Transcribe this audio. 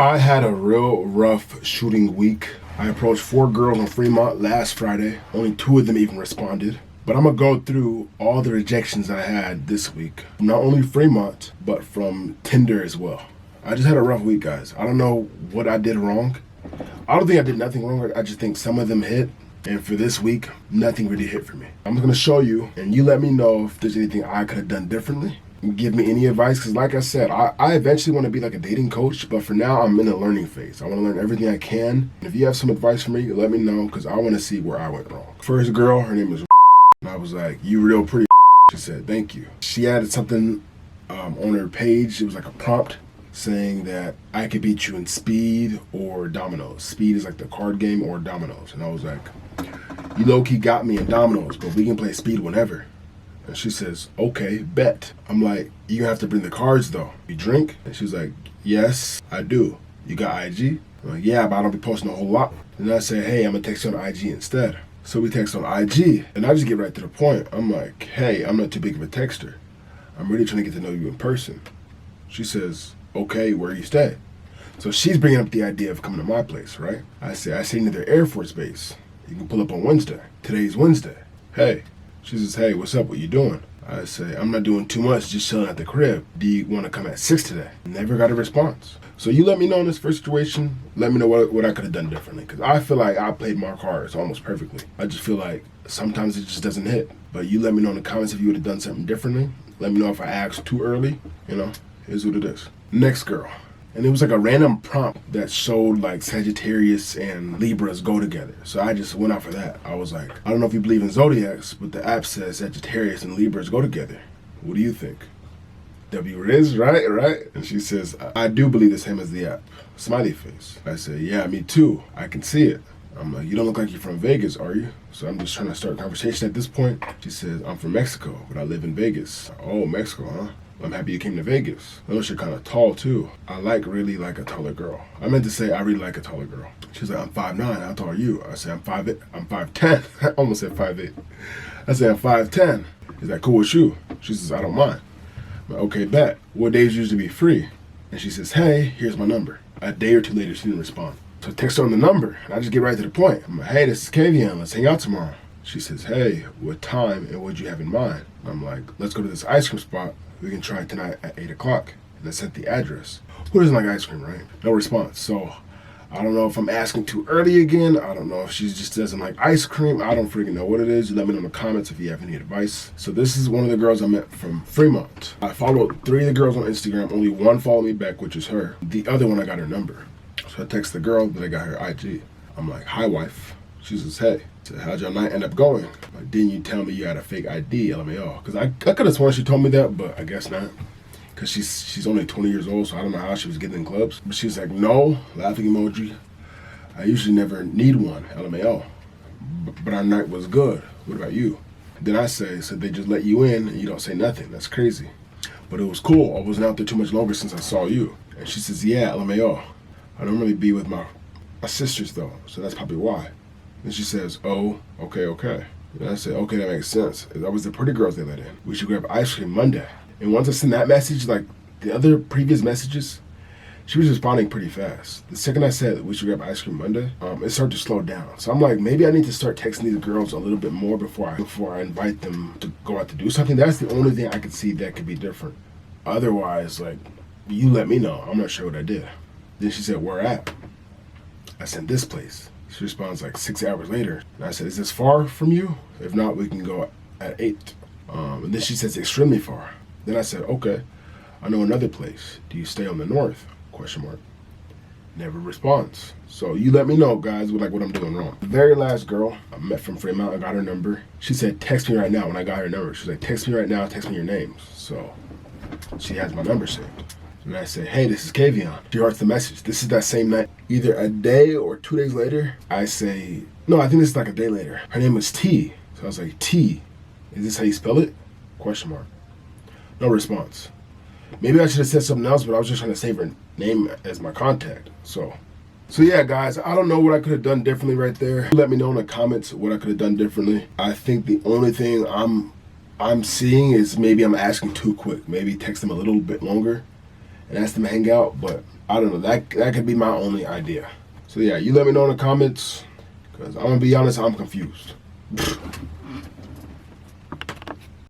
I had a real rough shooting week. I approached 4 girls on Fremont last Friday. Only 2 of them even responded. But I'm gonna go through all the rejections I had this week. Not only Fremont, but from Tinder as well. I just had a rough week, guys. I don't know what I did wrong. I don't think I did nothing wrong. I just think some of them hit. And for this week, nothing really hit for me. I'm gonna show you, and you let me know if there's anything I could have done differently. Give me any advice, because like I said, I eventually want to be like a dating coach, but for now I'm in a learning phase. I want to learn everything I can. And if you have some advice for me, let me know, because I want to see where I went wrong. First girl, her name was and I was like, "You real pretty." She said, "Thank you." She added something on her page. It was like a prompt saying that I could beat you in speed or dominoes. Speed is like the card game, or dominoes. And I was like, "You low-key got me in dominoes, but we can play speed whenever." And she says, "Okay, bet." I'm like, "You have to bring the cards though. You drink?" And she's like, "Yes, I do. You got IG?" I'm like, "Yeah, but I don't be posting a whole lot." And I say, "Hey, I'm gonna text you on IG instead." So we text on IG, and I just get right to the point. I'm like, "Hey, I'm not too big of a texter. I'm really trying to get to know you in person." She says, "Okay, where you stay?" So she's bringing up the idea of coming to my place, right? I say near the Air Force Base. You can pull up on Wednesday. Today's Wednesday. Hey. She says, "Hey, what's up? What you doing?" I say, "I'm not doing too much, just chilling at the crib. Do you want to come at 6 today?" Never got a response. So you let me know in this first situation. Let me know what I could have done differently, because I feel like I played my cards almost perfectly. I just feel like sometimes it just doesn't hit. But you let me know in the comments if you would have done something differently. Let me know if I asked too early. Here's what it is. Next girl. And it was like a random prompt that showed like Sagittarius and Libras go together. So I just went out for that. I was like, I don't know if you believe in zodiacs, but the app says Sagittarius and Libras go together. What do you think? W Riz, right? And she says, "I do believe the same as the app." Smiley face. I say, "Yeah, me too. I can see it." I'm like, "You don't look like you're from Vegas, are you?" So I'm just trying to start a conversation at this point. She says, "I'm from Mexico, but I live in Vegas." "Oh, Mexico, huh? I'm happy you came to Vegas. I know you're kind of tall too. I really like a taller girl." I meant to say I really like a taller girl. She's like, "I'm 5'9". How tall are you?" I say, I'm 5'8". I'm 5'10". I almost said 5'8". I say, I'm 5'10". Is that cool with you? She says, "I don't mind." I'm like, "Okay, bet. What days usually be free?" And she says, "Hey, here's my number." A day or two later, she didn't respond. So I text her on the number, and I just get right to the point. I'm like, "Hey, this is Kavian. Let's hang out tomorrow." She says, "Hey, what time and what do you have in mind?" I'm like, "Let's go to this ice cream spot. We can try tonight at 8 o'clock. And I sent the address. Who doesn't like ice cream, right? No response. So I don't know if I'm asking too early again. I don't know if she just doesn't like ice cream. I don't freaking know what it is. Let me know in the comments if you have any advice. So this is one of the girls I met from Fremont. I followed 3 of the girls on Instagram. Only 1 followed me back, which is her. The other one, I got her number. So I text the girl, but I got her IG. I'm like, "Hi, wife." She says, "Hey." I said, "How'd your night end up going?" Like, "Didn't you tell me you had a fake ID, LMAO?" Because I could have sworn she told me that, but I guess not. Because she's only 20 years old, so I don't know how she was getting in clubs. But she's like, "No," laughing emoji. "I usually never need one, LMAO. But our night was good. What about you?" Then I say, "So they just let you in and you don't say nothing. That's crazy. But it was cool. I wasn't out there too much longer since I saw you." And she says, "Yeah, LMAO. I don't really be with my sisters though, so that's probably why." And she says, "Oh, okay." And I said, "Okay, that makes sense. That was the pretty girls they let in. We should grab ice cream Monday." And once I sent that message, like the other previous messages, she was responding pretty fast. The second I said we should grab ice cream Monday, it started to slow down. So I'm like, maybe I need to start texting these girls a little bit more before I invite them to go out to do something. That's the only thing I could see that could be different. Otherwise, like, you let me know. I'm not sure what I did. Then she said, "Where at?" I said, "This place." She responds like 6 hours later. And I said, "Is this far from you? If not, we can go at 8. And then she says, "Extremely far." Then I said, "Okay, I know another place. Do you stay on the north?" Question mark. Never responds. So you let me know, guys, what I'm doing wrong. The very last girl I met from Fremont, I got her number. She said, "Text me right now." When I got her number, she's like, "Text me right now, text me your names." So she has my number saved. And I say, "Hey, this is Kavian." She hearts the message. This is that same night. Either a day or 2 days later, I say, no, I think this is like a day later. Her name was T. So I was like, "T, is this how you spell it?" Question mark. No response. Maybe I should have said something else, but I was just trying to save her name as my contact. So yeah, guys, I don't know what I could have done differently right there. Let me know in the comments what I could have done differently. I think the only thing I'm seeing is maybe I'm asking too quick. Maybe text them a little bit longer and ask them to hang out, but I don't know. That could be my only idea. So yeah, you let me know in the comments, because I'm gonna be honest, I'm confused.